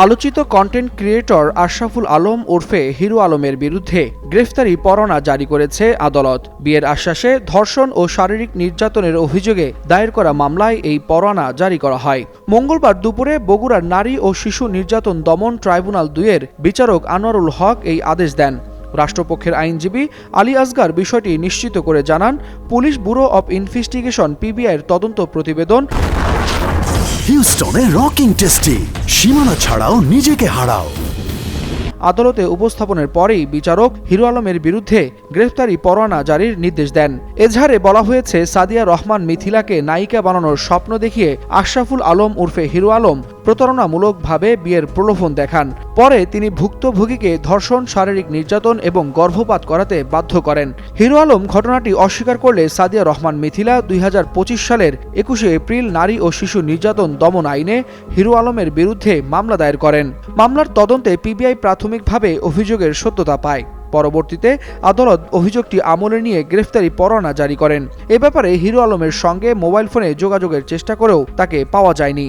আলোচিত content creator Ashraful Alam ওরফে hero আলমের বিরুদ্ধে গ্রেফতারি পরোয়ানা জারি করেছে আদালত। বিয়ের আশ্বাসে ধর্ষণ ও শারীরিক নির্যাতনের অভিযোগে দায়ের করা মামলায় এই পরোয়ানা জারি করা হয়। মঙ্গলবার দুপুরে বগুড়ার নারী ও শিশু নির্যাতন দমন ট্রাইব্যুনাল 2-এর বিচারক আনোয়ারুল হক এই আদেশ দেন। রাষ্ট্রপক্ষের আইনজীবী আলী আসগার বিষয়টি নিশ্চিত করে জানান, পুলিশ ব্যুরো অব ইনভেস্টিগেশন পিবিআইয়ের তদন্ত প্রতিবেদন হিউস্টনে রকিং টেস্টি, সীমানা ছাড়াও নিজেকে হারাও। আদালতে উপস্থাপনের পরেই বিচারক হিরো আলমের বিরুদ্ধে গ্রেফতারি পরোয়ানা জারির নির্দেশ দেন। এজাহারে বলা হয়েছে, সাদিয়া রহমান মিথিলাকে নায়িকা বানানোর স্বপ্ন দেখিয়ে আশরাফুল আলম ওরফে হিরো আলম প্রতারণামূলকভাবে বিয়ের প্রলোভন দেখান। পরে তিনি ভুক্তভোগীকে ধর্ষণ, শারীরিক নির্যাতন এবং গর্ভপাত করাতে বাধ্য করেন। হিরো আলম ঘটনাটি অস্বীকার করলে সাদিয়া রহমান মিথিলা 2025 সালের 21 এপ্রিল নারী ও শিশু নির্যাতন দমন আইনে হিরো আলমের বিরুদ্ধে মামলা দায়ের করেন। মামলার তদন্তে পিবিআই প্রাথমিকভাবে অভিযোগের সত্যতা পায়। পরবর্তীতে আদালত অভিযোগটি আমলে নিয়ে গ্রেফতারি পরোয়ানা জারি করেন। এ ব্যাপারে হিরো আলমের সঙ্গে মোবাইল ফোনে যোগাযোগের চেষ্টা করেও তাকে পাওয়া যায়নি।